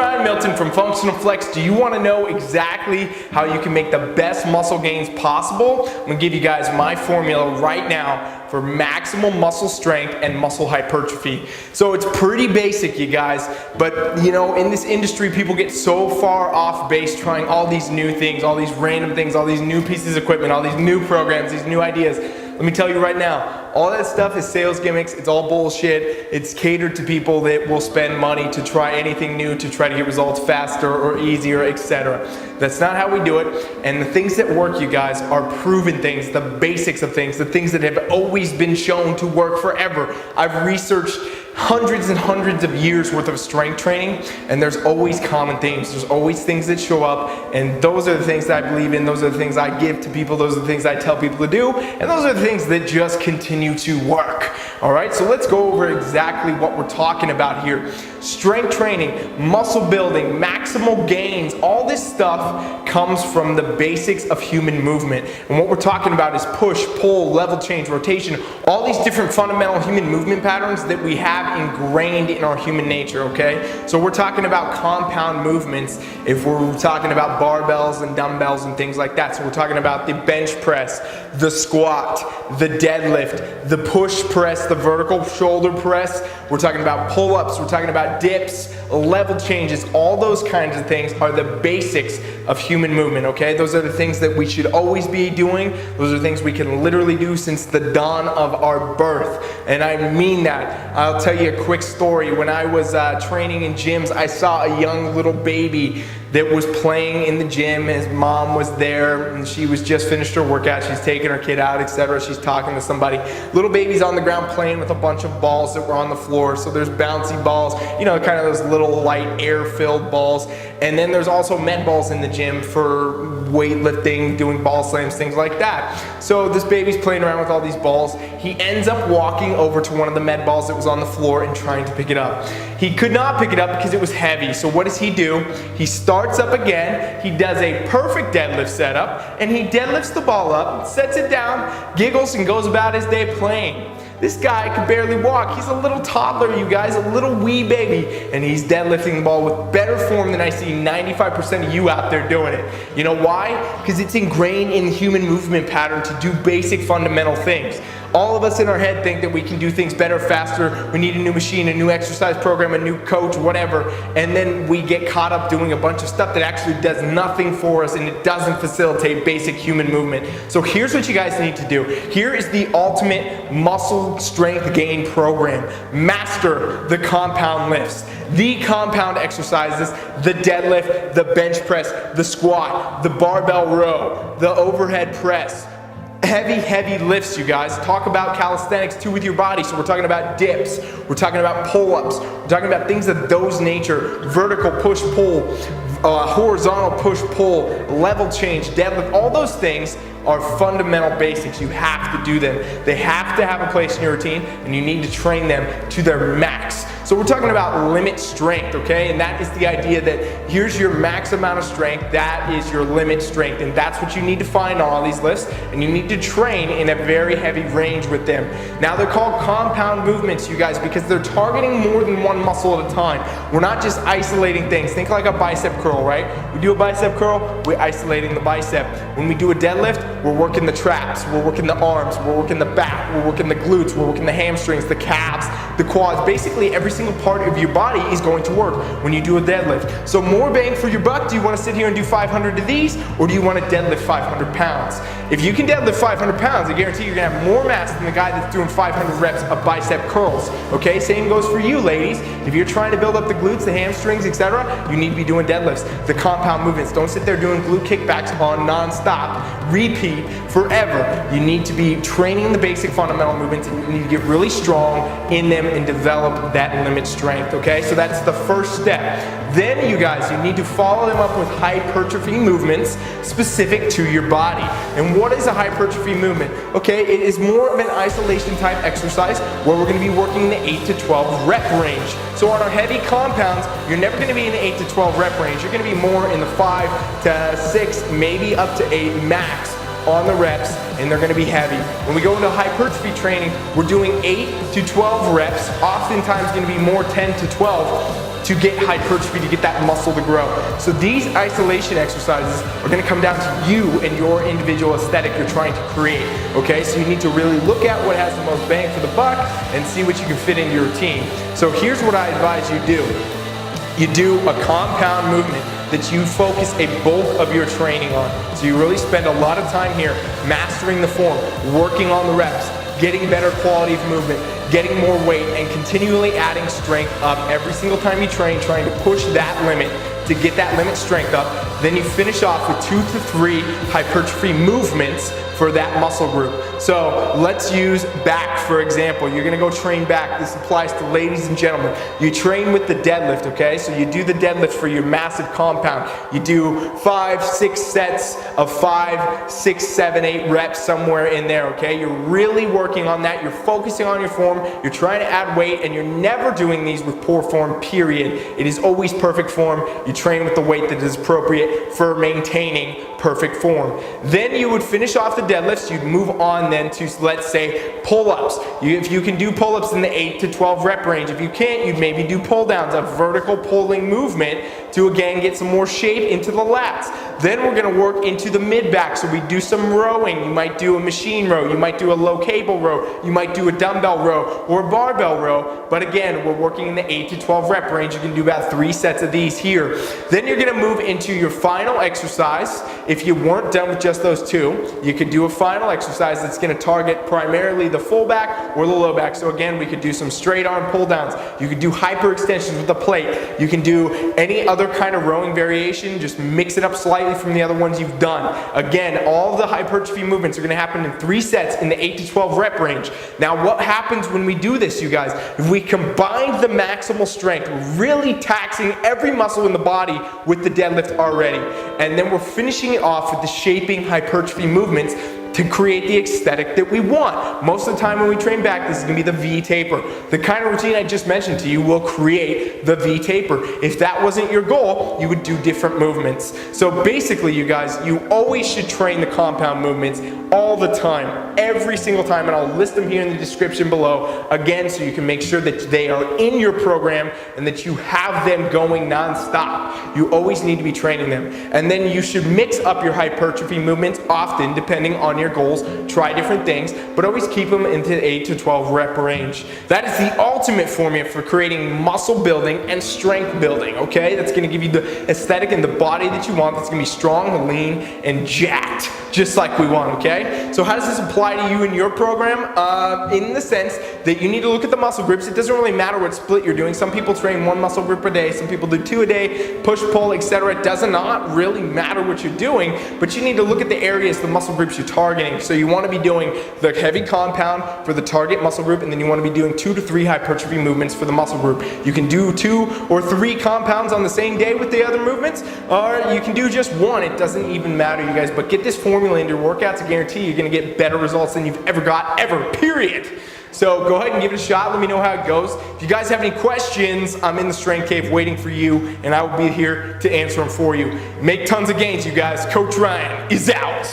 Ryan Milton from Functional Flex. Do you want to know exactly how you can make the best muscle gains possible? I'm going to give you guys my formula right now for maximal muscle strength and muscle hypertrophy. So it's pretty basic, you guys, but you know, in this industry, people get so far off base trying all these new things, all these random things, all these new pieces of equipment, all these new programs, these new ideas. Let me tell you right now, all that stuff is sales gimmicks. It's all bullshit. It's catered to people that will spend money to try anything new to try to get results faster or easier, etc. That's not how we do it. And the things that work, you guys, are proven things, the basics of things, the things that have always been shown to work forever. I've researched hundreds and hundreds of years worth of strength training, and there's always common themes. There's always things that show up, and those are the things that I believe in. Those are the things I give to people. Those are the things I tell people to do, and those are the things that just continue to work. All right, so let's go over exactly what we're talking about here. Strength training, muscle building, maximal gains, all this stuff comes from the basics of human movement. And what we're talking about is push, pull, level change, rotation, all these different fundamental human movement patterns that we have ingrained in our human nature, okay? So we're talking about compound movements if we're talking about barbells and dumbbells and things like that. So we're talking about the bench press, the squat, the deadlift, the push press, the vertical shoulder press. We're talking about pull-ups, we're talking about dips, level changes, all those kinds of things are the basics of human movement, okay? Those are the things that we should always be doing. Those are things we can literally do since the dawn of our birth. And I mean that. I'll tell you a quick story. When I was training in gyms, I saw a young little baby that was playing in the gym. His mom was there, and she was just finished her workout. She's taking her kid out, etc. She's talking to somebody. Little baby's on the ground playing with a bunch of balls that were on the floor. So there's bouncy balls, you know, kind of those little light air-filled balls. And then there's also med balls in the gym for weightlifting, doing ball slams, things like that. So this baby's playing around with all these balls. He ends up walking over to one of the med balls that was on the floor and trying to pick it up. He could not pick it up because it was heavy. So what does he do? He starts up again. He does a perfect deadlift setup, and he deadlifts the ball up, sets it down, giggles, and goes about his day playing. This guy could barely walk. He's a little toddler, you guys, a little wee baby, and he's deadlifting the ball with better form than I see 95% of you out there doing it. You know why? Because it's ingrained in the human movement pattern to do basic fundamental things. All of us in our head think that we can do things better, faster, we need a new machine, a new exercise program, a new coach, whatever, and then we get caught up doing a bunch of stuff that actually does nothing for us and it doesn't facilitate basic human movement. So here's what you guys need to do. Here is the ultimate muscle strength gain program. Master the compound lifts, the compound exercises, the deadlift, the bench press, the squat, the barbell row, the overhead press. Heavy lifts, you guys. Talk about calisthenics too with your body. So we're talking about dips, we're talking about pull-ups, we're talking about things of those nature, vertical push-pull, horizontal push-pull, level change, deadlift, all those things are fundamental basics. You have to do them. They have to have a place in your routine, and you need to train them to their max. So we're talking about limit strength, okay? And that is the idea that here's your max amount of strength, that is your limit strength, and that's what you need to find on all these lists, and you need to train in a very heavy range with them. Now they're called compound movements, you guys, because they're targeting more than one muscle at a time. We're not just isolating things. Think like a bicep curl, right? We do a bicep curl, we're isolating the bicep. When we do a deadlift, we're working the traps, we're working the arms, we're working the back, we're working the glutes, we're working the hamstrings, the calves, the quads. Basically every single part of your body is going to work when you do a deadlift. So more bang for your buck. Do you want to sit here and do 500 of these, or do you want to deadlift 500 pounds? If you can deadlift 500 pounds, I guarantee you're going to have more mass than the guy that's doing 500 reps of bicep curls. Okay, same goes for you ladies. If you're trying to build up the glutes, the hamstrings, etc., you need to be doing deadlifts, the compound movements. Don't sit there doing glute kickbacks on non-stop. Repeat forever. You need to be training the basic fundamental movements, and you need to get really strong in them and develop that limit strength, okay? So that's the first step. Then you guys, you need to follow them up with hypertrophy movements specific to your body. And what is a hypertrophy movement? Okay, it is more of an isolation type exercise where we're going to be working in the 8 to 12 rep range. So on our heavy compounds, you're never going to be in the 8 to 12 rep range. You're going to be more in the 5 to 6, maybe up to 8 max on the reps, and they're going to be heavy. When we go into hypertrophy training, we're doing 8 to 12 reps, oftentimes going to be more 10 to 12. to get hypertrophy, to get that muscle to grow. So these isolation exercises are gonna come down to you and your individual aesthetic you're trying to create, okay? So you need to really look at what has the most bang for the buck and see what you can fit into your routine. So here's what I advise you do. You do a compound movement that you focus a bulk of your training on. So you really spend a lot of time here mastering the form, working on the reps, getting better quality of movement, getting more weight, and continually adding strength up every single time you train, trying to push that limit to get that limit strength up. Then you finish off with 2 to 3 hypertrophy movements for that muscle group. So let's use back, for example. You're gonna go train back. This applies to ladies and gentlemen. You train with the deadlift, okay? So you do the deadlift for your massive compound. You do 5, 6 sets of 5, 6, 7, 8 reps, somewhere in there, okay? You're really working on that. You're focusing on your form. You're trying to add weight, and you're never doing these with poor form, period. It is always perfect form. You train with the weight that is appropriate for maintaining perfect form. Then you would finish off the deadlifts. You'd move on then to, let's say, pull-ups. If you can do pull-ups in the 8 to 12 rep range. If you can't, you'd maybe do pull-downs, a vertical pulling movement to again get some more shape into the lats. Then we're gonna work into the mid-back. So we do some rowing. You might do a machine row. You might do a low cable row. You might do a dumbbell row or a barbell row. But again, we're working in the 8 to 12 rep range. You can do about 3 sets of these here. Then you're gonna move into your final exercise. If you weren't done with just those 2, you could do a final exercise that's gonna target primarily the full back or the low back. So again, we could do some straight arm pull downs. You could do hyper extensions with the plate. You can do any other kind of rowing variation, just mix it up slightly from the other ones you've done. Again, all the hypertrophy movements are gonna happen in 3 sets in the 8 to 12 rep range. Now what happens when we do this, you guys? If we combine the maximal strength, we're really taxing every muscle in the body with the deadlift already. And then we're finishing it off with the shaping hypertrophy movements to create the aesthetic that we want. Most of the time when we train back, this is gonna be the V taper. The kind of routine I just mentioned to you will create the V taper. If that wasn't your goal, you would do different movements. So basically, you guys, you always should train the compound movements all the time, every single time, and I'll list them here in the description below, again, so you can make sure that they are in your program and that you have them going non-stop. You always need to be training them. And then you should mix up your hypertrophy movements often, depending on your goals. Try different things, but always keep them into the 8 to 12 rep range. That is the ultimate formula for creating muscle building and strength building, okay? That's gonna give you the aesthetic and the body that you want. That's gonna be strong, lean, and jacked, just like we want, okay? So how does this apply to you in your program? In the sense that you need to look at the muscle groups. It doesn't really matter what split you're doing. Some people train 1 muscle group a day, some people do 2 a day, push, pull, etc. It does not really matter what you're doing, but you need to look at the areas, the muscle groups you're targeting. So you want to be doing the heavy compound for the target muscle group, and then you want to be doing 2 to 3 hypertrophy movements for the muscle group. You can do 2 or 3 compounds on the same day with the other movements, or you can do just 1. It doesn't even matter, you guys, but get this formula into your workouts. I guarantee you're going to get better results than you've ever got, period. So go ahead and give it a shot. Let me know how it goes. If you guys have any questions, I'm in the Strength Cave waiting for you, and I will be here to answer them for you. Make tons of gains, you guys. Coach Ryan is out.